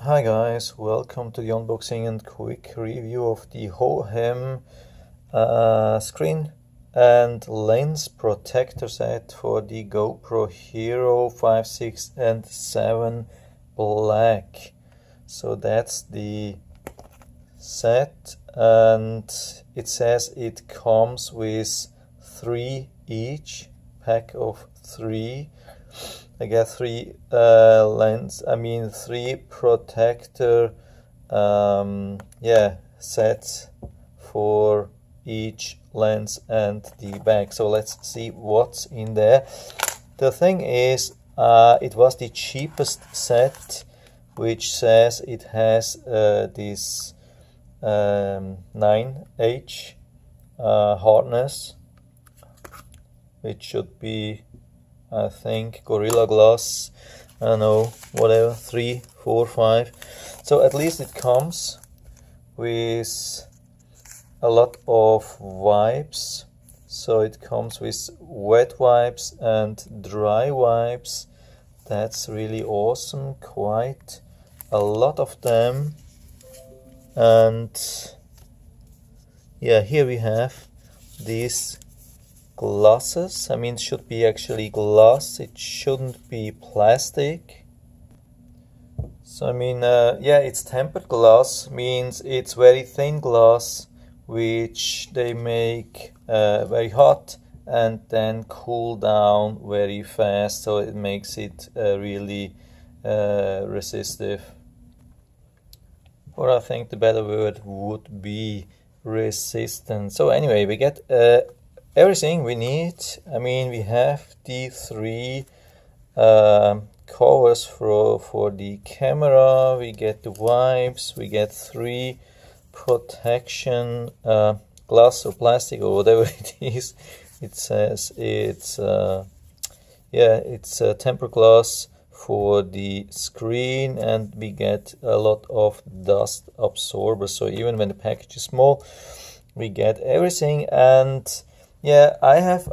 Hi guys, welcome to the unboxing and quick review of the Hohem screen and lens protector set for the GoPro Hero 5, 6 and 7 Black. So that's the set, and it says it comes with 3 each, pack of 3. I get 3 3 protector sets for each lens and the back. So let's see what's in there. The thing is, it was the cheapest set, which says it has this 9H hardness, which should be, I think, Gorilla Glass, I don't know, whatever, 3, 4, 5. So at least it comes with a lot of wipes. So it comes with wet wipes and dry wipes. That's really awesome, quite a lot of them. And yeah, here we have these glasses. I mean, it should be actually glass, it shouldn't be plastic. So I mean, yeah, it's tempered glass, means it's very thin glass, which they make very hot and then cool down very fast, so it makes it really resistive. Or I think the better word would be resistant. So anyway, we get everything we need. I mean, we have the 3 covers for the camera, we get the wipes, we get 3 protection glass or plastic or whatever it is. It says it's it's tempered glass for the screen, and we get a lot of dust absorbers. So even when the package is small, we get everything. And yeah, I have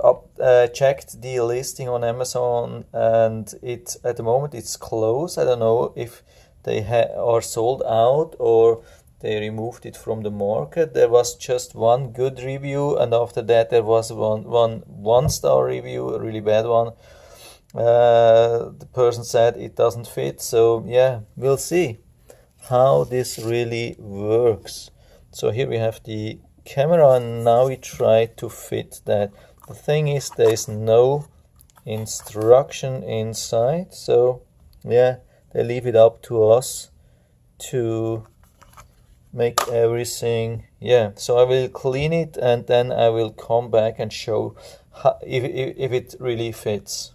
checked the listing on Amazon, and it at the moment it's closed. I don't know if they are sold out or they removed it from the market. There was just one good review, and after that there was one star review, a really bad one. The person said it doesn't fit. So yeah, we'll see how this really works. So here we have the camera, and now we try to fit that. The thing is, there is no instruction inside, so yeah, they leave it up to us to make everything. Yeah, so I will clean it and then I will come back and show how, if it really fits.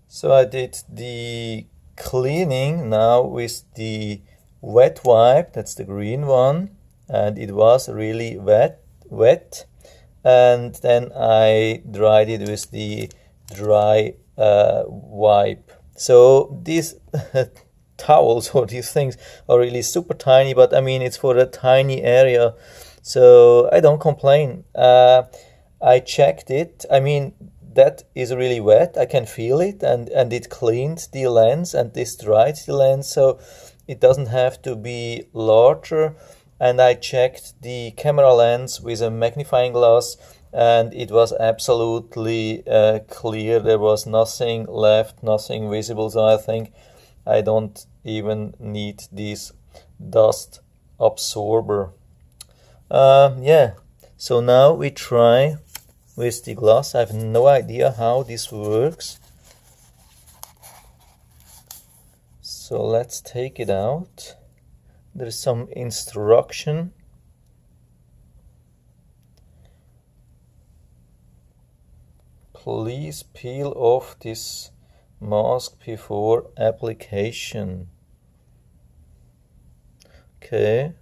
So I did the cleaning now with the wet wipe, that's the green one, and it was really wet, and then I dried it with the dry wipe. So these towels or these things are really super tiny, but I mean, it's for a tiny area, so I don't complain. I checked it, I mean, that is really wet, I can feel it, and it cleaned the lens and this dried the lens, so it doesn't have to be larger. And I checked the camera lens with a magnifying glass, and it was absolutely clear. There was nothing left, nothing visible, so I think I don't even need this dust absorber. Yeah, so now we try with the glass. I have no idea how this works. So let's take it out. There is some instruction. Please peel off this mask before application. Okay.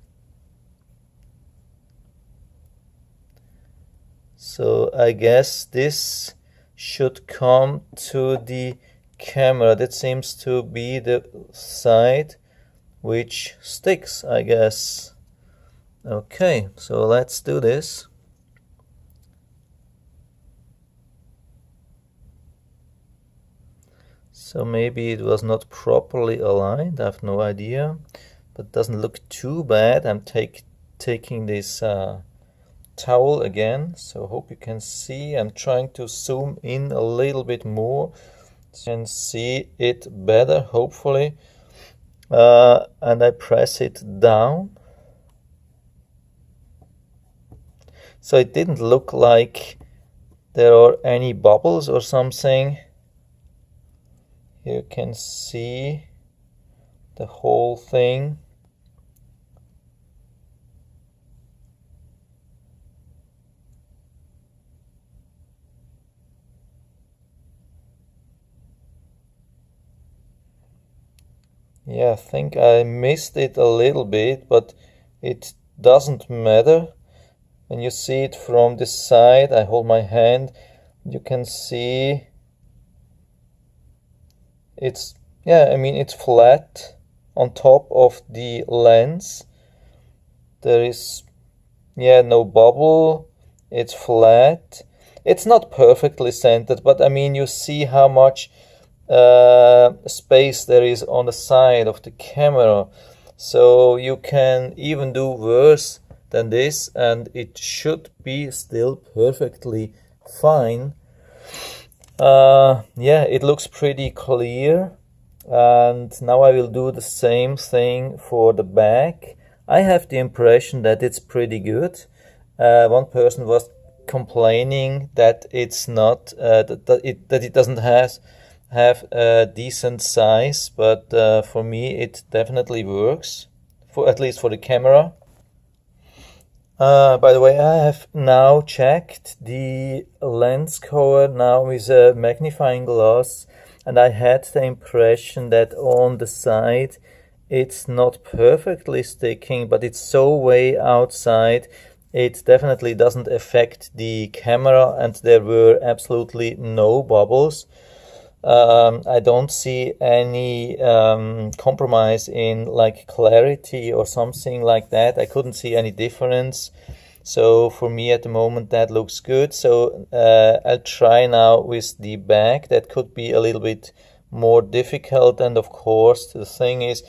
So I guess this should come to the camera. That seems to be the side which sticks, I guess. Okay, so let's do this. So maybe it was not properly aligned, I have no idea, but doesn't look too bad. I'm taking this towel again, so hope you can see. I'm trying to zoom in a little bit more so you can see it better, hopefully. And I press it down. So it didn't look like there are any bubbles or something. You can see the whole thing. Yeah, I think I missed it a little bit, but it doesn't matter. When you see it from the side, I hold my hand, you can see it's, yeah, I mean, it's flat on top of the lens. There is, yeah, no bubble. It's flat. It's not perfectly centered, but I mean, you see how much space there is on the side of the camera. So you can even do worse than this, and it should be still perfectly fine. Yeah, it looks pretty clear. And now I will do the same thing for the back. I have the impression that it's pretty good. One person was complaining that it's not that it doesn't have a decent size, but for me it definitely works, for at least for the camera. By the way, I have now checked the lens cover now with a magnifying glass, and I had the impression that on the side it's not perfectly sticking, but it's so way outside it definitely doesn't affect the camera, and there were absolutely no bubbles. I don't see any compromise in like clarity or something like that. I couldn't see any difference. So for me at the moment that looks good. So I'll try now with the back. That could be a little bit more difficult. And of course the thing is,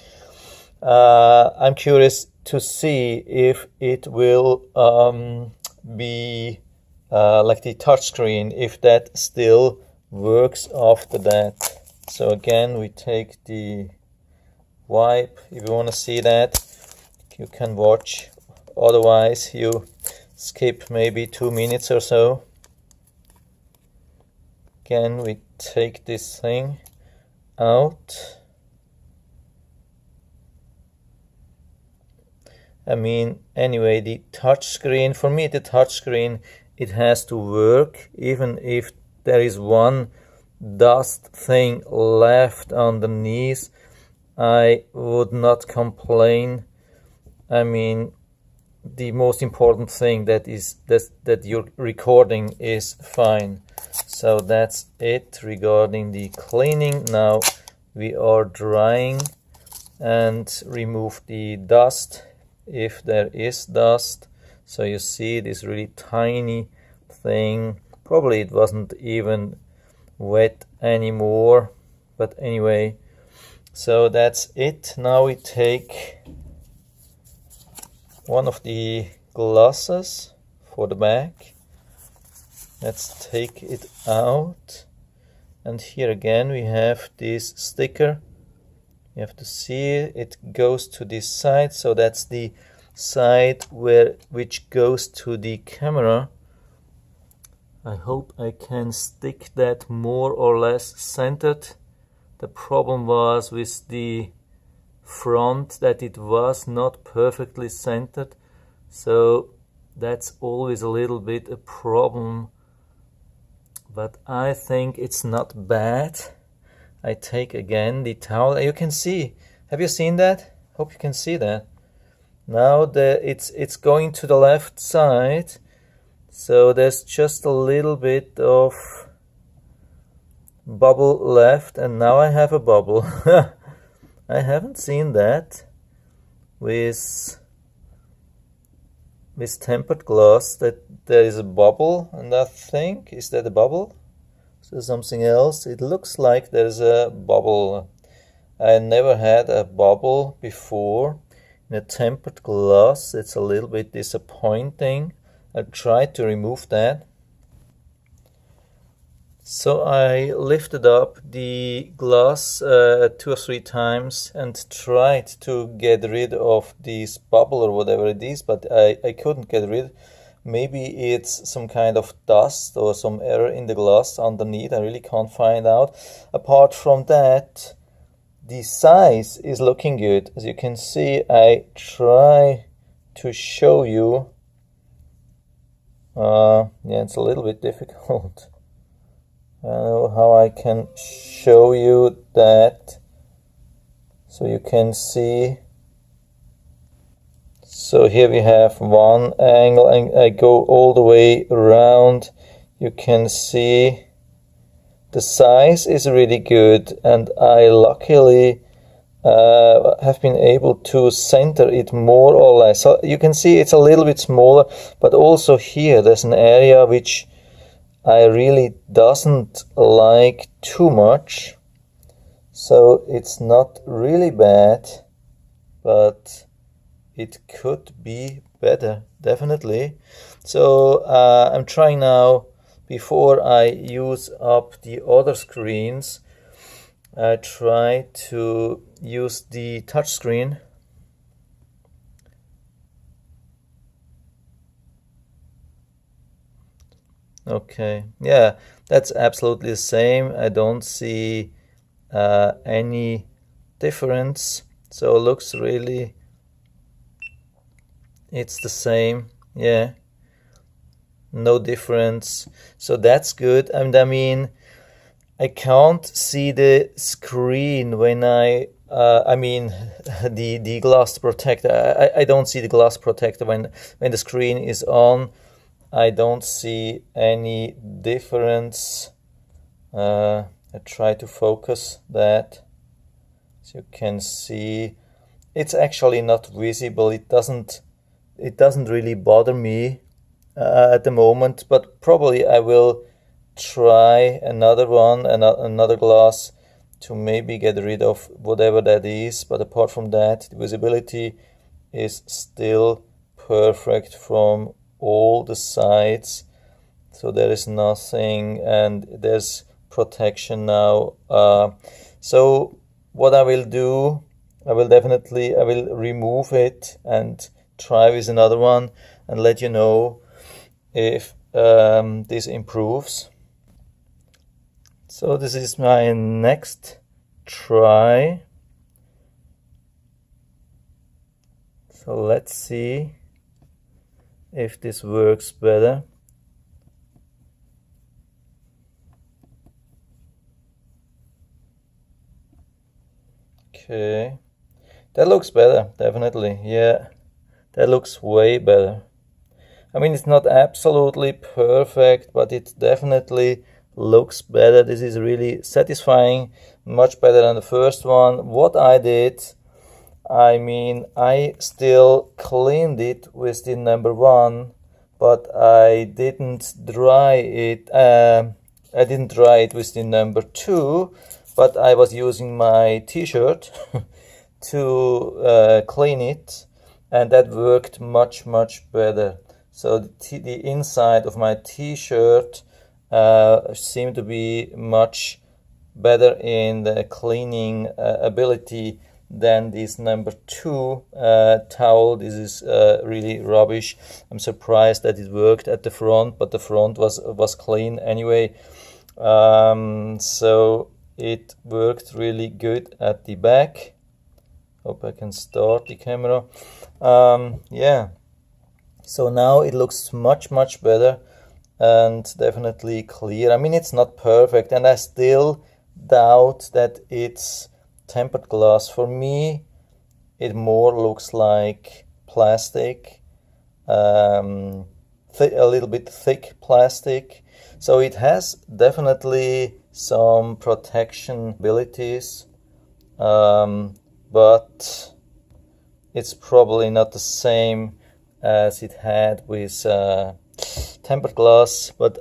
I'm curious to see if it will be like the touchscreen, if that still works after that. So again, we take the wipe. If you want to see that, you can watch. Otherwise, you skip maybe 2 minutes or so. Again, we take this thing out. I mean, anyway, the touchscreen, for me, the touchscreen, it has to work, even if there is one dust thing left underneath, I would not complain. I mean, the most important thing that your recording is fine. So that's it regarding the cleaning. Now we are drying and remove the dust if there is dust. So you see this really tiny thing. Probably it wasn't even wet anymore, but anyway, so that's it. Now we take one of the glasses for the back. Let's take it out, and here again we have this sticker. You have to see it. It goes to this side, so that's the side which goes to the camera. I hope I can stick that more or less centered. The problem was with the front that it was not perfectly centered, so that's always a little bit a problem, but I think it's not bad. I take again the towel. You can see, have you seen that? Hope you can see that. Now it's going to the left side. So there's just a little bit of bubble left, and now I have a bubble. I haven't seen that with tempered glass, that there is a bubble, and I think, is that a bubble? So something else, it looks like there's a bubble. I never had a bubble before in a tempered glass. It's a little bit disappointing. I tried to remove that. So I lifted up the glass 2 or 3 times and tried to get rid of this bubble or whatever it is, but I couldn't get rid. Maybe it's some kind of dust or some error in the glass underneath. I really can't find out. Apart from that, the size is looking good. As you can see, I try to show you. Yeah, it's a little bit difficult. I don't know how I can show you that so you can see. So here we have one angle and I go all the way around. You can see the size is really good, and I luckily have been able to center it more or less. So you can see it's a little bit smaller, but also here there's an area which I really doesn't like too much. So it's not really bad, but it could be better, definitely. So I'm trying now, before I use up the other screens, I try to use the touch screen. Okay, yeah, that's absolutely the same. I don't see any difference. So it looks really, it's the same. Yeah, no difference. So that's good. And I mean, I can't see the screen when I mean the glass protector. I don't see the glass protector when the screen is on. I don't see any difference. I try to focus that, so you can see it's actually not visible. It doesn't really bother me at the moment, but probably I will try another one, another glass, to maybe get rid of whatever that is. But apart from that, the visibility is still perfect from all the sides, so there is nothing, and there's protection now. So what I will do, I will remove it and try with another one and let you know if this improves. So this is my next try. So let's see if this works better. Okay, that looks better, definitely. Yeah, that looks way better. I mean, it's not absolutely perfect, but it definitely looks better. This is really satisfying, much better than the first one. What I did, I mean, I still cleaned it with the number 1, but I didn't dry it. I didn't dry it with the number 2, but I was using my t-shirt to clean it, and that worked much better. So the inside of my t-shirt seemed to be much better in the cleaning ability than this number 2 towel. This is really rubbish. I'm surprised that it worked at the front, but the front was clean anyway. So it worked really good at the back. Hope I can start the camera. Yeah, so now it looks much better and definitely clear. I mean, it's not perfect, and I still doubt that it's tempered glass. For me, it more looks like plastic, a little bit thick plastic. So it has definitely some protection abilities, but it's probably not the same as it had with tempered glass, but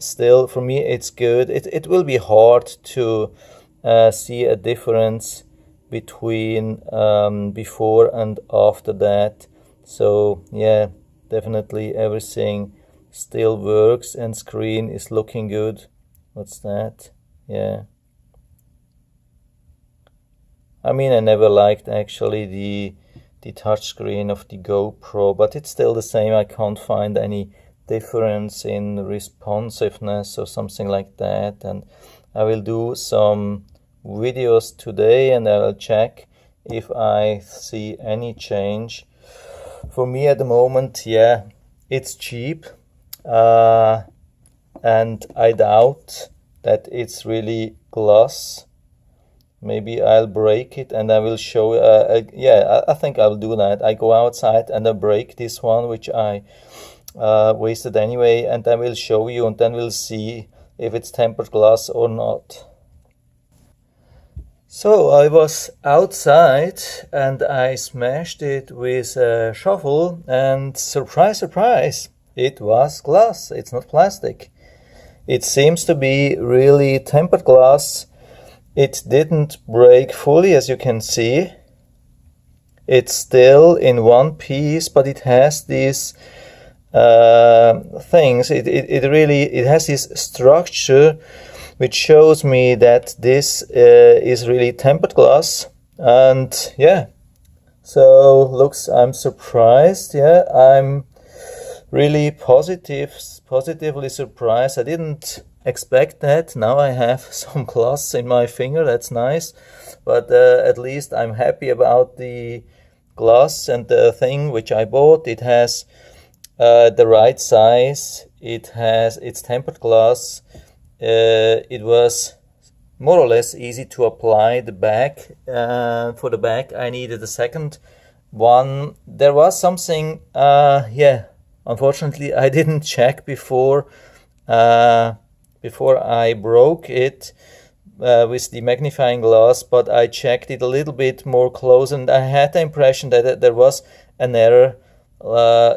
still for me it's good. It will be hard to see a difference between before and after that. So yeah, definitely everything still works and screen is looking good. What's that? Yeah, I mean, I never liked actually the touch screen of the GoPro, but it's still the same. I can't find any difference in responsiveness or something like that. And I will do some videos today and I will check if I see any change. For me at the moment, yeah, it's cheap, and I doubt that it's really glass. Maybe I'll break it and I will show, yeah, I think I'll do that. I go outside and I break this one, which I wasted anyway, and I will show you, and then we'll see if it's tempered glass or not. So I was outside and I smashed it with a shovel, and surprise, surprise, it was glass. It's not plastic. It seems to be really tempered glass. It didn't break fully, as you can see. It's still in one piece, but it has these things. It has this structure which shows me that this is really tempered glass. And yeah, so I'm surprised. Yeah, I'm really positively surprised. I didn't expect that. Now I have some glass in my finger. That's nice, but at least I'm happy about the glass and the thing which I bought. It has the right size. It's tempered glass. It was more or less easy to apply the back. For the back I needed a second one. There was something, yeah, unfortunately I didn't check before I broke it with the magnifying glass, but I checked it a little bit more close, and I had the impression that there was an error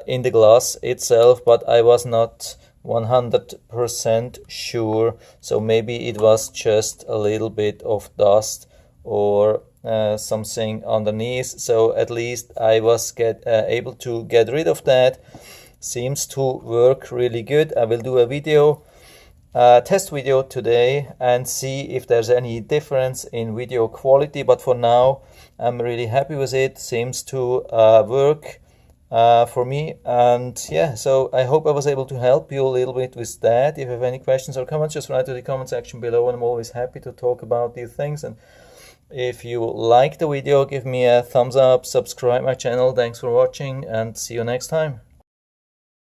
in the glass itself, but I was not 100% sure. So maybe it was just a little bit of dust or something underneath. So at least I was able to get rid of that. Seems to work really good. I will do a video, test video today, and see if there's any difference in video quality. But for now, I'm really happy with it. Seems to work for me. And yeah, so I hope I was able to help you a little bit with that. If you have any questions or comments, just write to the comment section below, and I'm always happy to talk about these things. And if you like the video, give me a thumbs up, subscribe my channel. Thanks for watching, and see you next time.